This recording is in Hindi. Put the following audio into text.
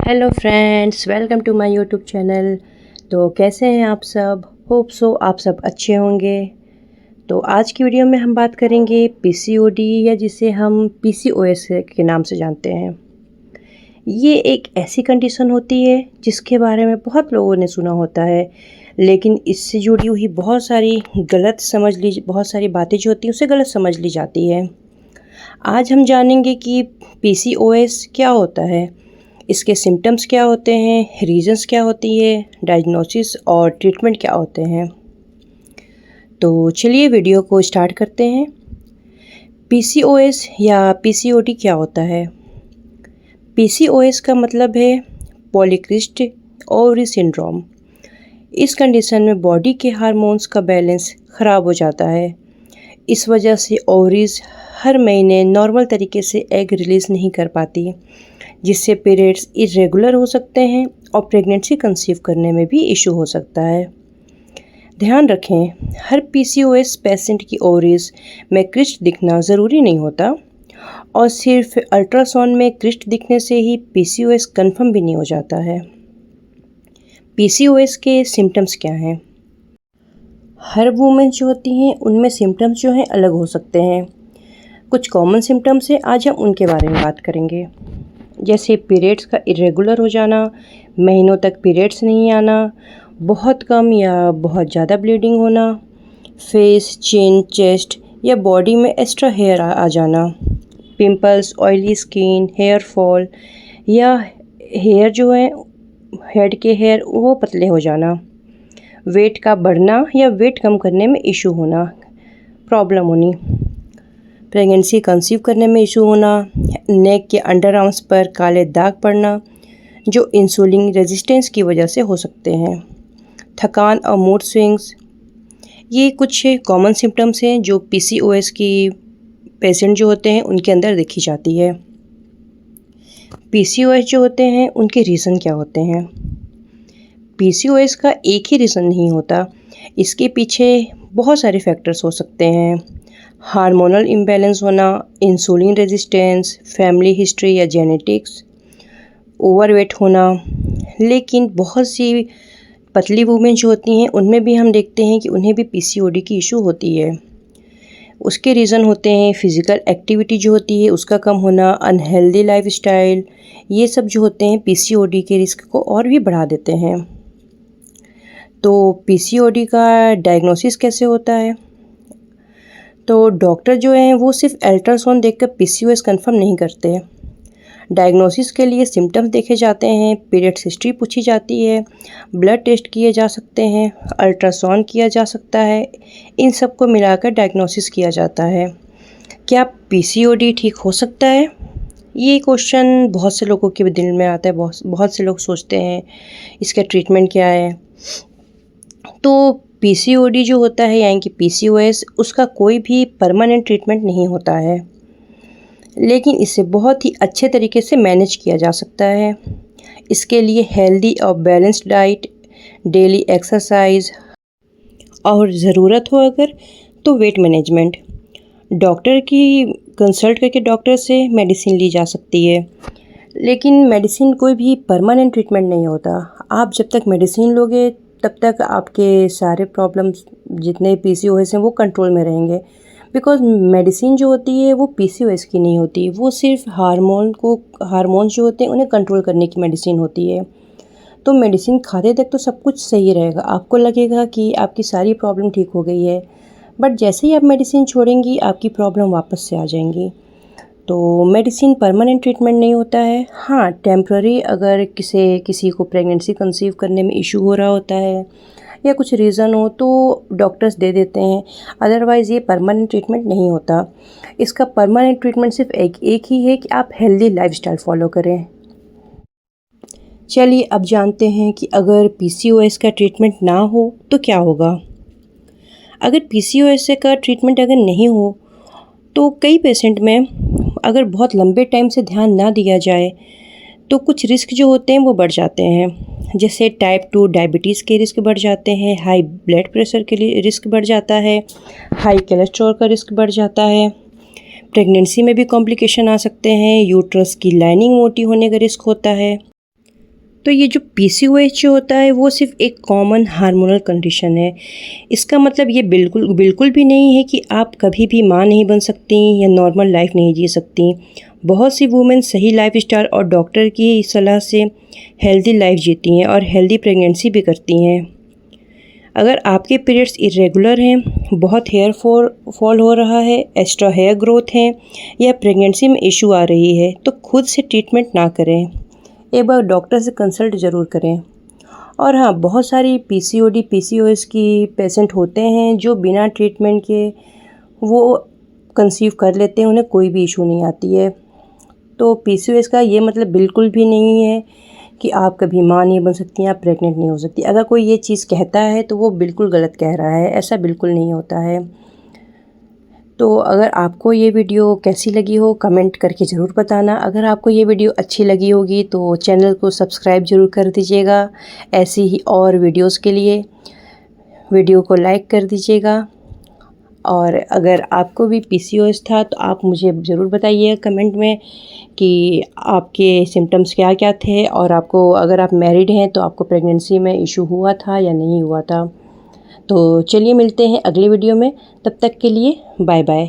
Hello friends, welcome to my YouTube channel. तो कैसे हैं आप सब? होप सो आप सब अच्छे होंगे। तो आज की वीडियो में हम बात करेंगे पीसीओडी या जिसे हम पीसीओएस के नाम से जानते हैं। ये एक ऐसी कंडीशन होती है जिसके बारे में बहुत लोगों ने सुना होता है, लेकिन इससे जुड़ी हुई बहुत सारी बहुत सारी बातें जो होती हैं उसे गलत समझ ली जाती है। आज हम जानेंगे कि पीसीओएस क्या होता है, इसके सिम्टम्स क्या होते हैं, रीजंस क्या होती है, डायग्नोसिस और ट्रीटमेंट क्या होते हैं। तो चलिए वीडियो को स्टार्ट करते हैं। पीसीओएस या पीसीओडी क्या होता है? पीसीओएस का मतलब है पॉलीसिस्टिक ओवरी सिंड्रोम। इस कंडीशन में बॉडी के हार्मोन्स का बैलेंस ख़राब हो जाता है। इस वजह से ओवरीज हर महीने नॉर्मल तरीके से एग रिलीज़ नहीं कर पाती, जिससे पीरियड्स इरेगुलर हो सकते हैं और प्रेगनेंसी कंसीव करने में भी इशू हो सकता है। ध्यान रखें, हर पीसीओएस पेशेंट की ओवरीज में क्रिस्ट दिखना ज़रूरी नहीं होता और सिर्फ अल्ट्रासाउंड में क्रिस्ट दिखने से ही पीसीओएस कंफर्म भी नहीं हो जाता है। पीसीओएस के सिम्टम्स क्या हैं? हर वुमेन जो होती हैं उनमें सिम्टम्स जो हैं अलग हो सकते हैं। कुछ कॉमन सिम्टम्स हैं, आज हम उनके बारे में बात करेंगे। जैसे पीरियड्स का इरेगुलर हो जाना, महीनों तक पीरियड्स नहीं आना, बहुत कम या बहुत ज़्यादा ब्लीडिंग होना, फेस, चिन, चेस्ट या बॉडी में एक्स्ट्रा हेयर आ जाना, pimples, oily skin, hair fall या हेयर जो है हेड के हेयर वो पतले हो जाना, वेट का बढ़ना या वेट कम करने में इशू होना, प्रॉब्लम होनी, प्रेगनेंसी कंसीव करने में इशू होना, नेक के अंडर आर्म्स पर काले दाग पड़ना जो इंसुलिन रेजिस्टेंस की वजह से हो सकते हैं, थकान और मूड स्विंग्स। ये कुछ कॉमन सिम्टम्स हैं जो पीसीओएस की पेशेंट जो होते हैं उनके अंदर देखी जाती है। पीसीओएस जो होते हैं उनके रीज़न क्या होते हैं? पीसीओएस का एक ही रीज़न नहीं होता, इसके पीछे बहुत सारे फैक्टर्स हो सकते हैं। हार्मोनल इम्बैलेंस होना, इंसुलिन रेजिस्टेंस, फैमिली हिस्ट्री या जेनेटिक्स, ओवरवेट होना। लेकिन बहुत सी पतली वुमेन जो होती हैं उनमें भी हम देखते हैं कि उन्हें भी पीसीओडी की इशू होती है। उसके रीज़न होते हैं फिज़िकल एक्टिविटी जो होती है उसका कम होना, अनहेल्दी लाइफस्टाइल। ये सब जो होते हैं पीसीओडी के रिस्क को और भी बढ़ा देते हैं। तो पीसीओडी का डायग्नोसिस कैसे होता है? तो डॉक्टर जो हैं वो सिर्फ अल्ट्रासाउंड देखकर पीसीओएस कंफर्म नहीं करते। डायग्नोसिस के लिए सिम्टम्स देखे जाते हैं, पीरियड्स हिस्ट्री पूछी जाती है, ब्लड टेस्ट किए जा सकते हैं, अल्ट्रासाउंड किया जा सकता है। इन सब को मिलाकर डायग्नोसिस किया जाता है। क्या पीसीओडी ठीक हो सकता है? ये क्वेश्चन बहुत से लोगों के दिल में आता है। बहुत से लोग सोचते हैं इसका ट्रीटमेंट क्या है। तो पीसीओडी जो होता है यानी कि पीसीओएस, उसका कोई भी परमानेंट ट्रीटमेंट नहीं होता है, लेकिन इसे बहुत ही अच्छे तरीके से मैनेज किया जा सकता है। इसके लिए हेल्दी और बैलेंस्ड डाइट, डेली एक्सरसाइज और ज़रूरत हो अगर तो वेट मैनेजमेंट, डॉक्टर की कंसल्ट करके डॉक्टर से मेडिसिन ली जा सकती है। लेकिन मेडिसिन कोई भी परमानेंट ट्रीटमेंट नहीं होता। आप जब तक मेडिसिन लोगे तब तक आपके सारे प्रॉब्लम्स जितने पीसीओएस हैं वो कंट्रोल में रहेंगे। बिकॉज़ मेडिसिन जो होती है वो पीसीओएस की नहीं होती, वो सिर्फ हार्मोन्स जो होते हैं उन्हें कंट्रोल करने की मेडिसिन होती है। तो मेडिसिन खाते तक तो सब कुछ सही रहेगा, आपको लगेगा कि आपकी सारी प्रॉब्लम ठीक हो गई है, बट जैसे ही आप मेडिसिन छोड़ेंगी आपकी प्रॉब्लम वापस से आ जाएंगी। तो मेडिसिन परमानेंट ट्रीटमेंट नहीं होता है। हाँ, टेम्प्ररी अगर किसी को प्रेगनेंसी कंसीव करने में इशू हो रहा होता है या कुछ रीज़न हो तो डॉक्टर्स दे देते हैं, अदरवाइज़ ये परमानेंट ट्रीटमेंट नहीं होता। इसका परमानेंट ट्रीटमेंट सिर्फ एक ही है कि आप हेल्दी लाइफस्टाइल फॉलो करें। चलिए अब जानते हैं कि अगर पीसीओएस का ट्रीटमेंट ना हो तो क्या होगा। अगर पीसीओएस का ट्रीटमेंट अगर नहीं हो तो कई पेशेंट में अगर बहुत लंबे टाइम से ध्यान ना दिया जाए तो कुछ रिस्क जो होते हैं वो बढ़ जाते हैं। जैसे टाइप 2 डायबिटीज़ के रिस्क बढ़ जाते हैं, हाई ब्लड प्रेशर के लिए रिस्क बढ़ जाता है, हाई कोलेस्ट्रॉल का रिस्क बढ़ जाता है, प्रेगनेंसी में भी कॉम्प्लिकेशन आ सकते हैं, यूट्रस की लाइनिंग मोटी होने का रिस्क होता है। तो ये जो पीसीओएस जो होता है वो सिर्फ एक कॉमन हार्मोनल कंडीशन है। इसका मतलब ये बिल्कुल भी नहीं है कि आप कभी भी माँ नहीं बन सकती या नॉर्मल लाइफ नहीं जी सकती। बहुत सी वुमेन सही लाइफस्टाइल और डॉक्टर की सलाह से हेल्दी लाइफ जीती हैं और हेल्दी प्रेगनेंसी भी करती हैं। अगर आपके पीरियड्स इरेगुलर हैं, बहुत हेयर फॉल हो रहा है, एक्स्ट्रा हेयर ग्रोथ है या प्रेगनेंसी में इशू आ रही है तो खुद से ट्रीटमेंट ना करें, एक बार डॉक्टर से कंसल्ट ज़रूर करें। और हाँ, बहुत सारी पीसीओडी पीसीओएस की पेशेंट होते हैं जो बिना ट्रीटमेंट के वो कंसीव कर लेते हैं, उन्हें कोई भी इशू नहीं आती है। तो पीसीओएस का ये मतलब बिल्कुल भी नहीं है कि आप कभी माँ नहीं बन सकती, आप प्रेग्नेंट नहीं हो सकती। अगर कोई ये चीज़ कहता है तो वो बिल्कुल गलत कह रहा है, ऐसा बिल्कुल नहीं होता है। तो अगर आपको ये वीडियो कैसी लगी हो कमेंट करके ज़रूर बताना। अगर आपको ये वीडियो अच्छी लगी होगी तो चैनल को सब्सक्राइब ज़रूर कर दीजिएगा। ऐसी ही और वीडियोस के लिए वीडियो को लाइक कर दीजिएगा। और अगर आपको भी पीसीओएस था तो आप मुझे ज़रूर बताइए कमेंट में कि आपके सिम्टम्स क्या क्या थे, और आपको अगर आप मैरिड हैं तो आपको प्रेगनेंसी में इशू हुआ था या नहीं हुआ था। तो चलिए मिलते हैं अगले वीडियो में, तब तक के लिए बाय बाय।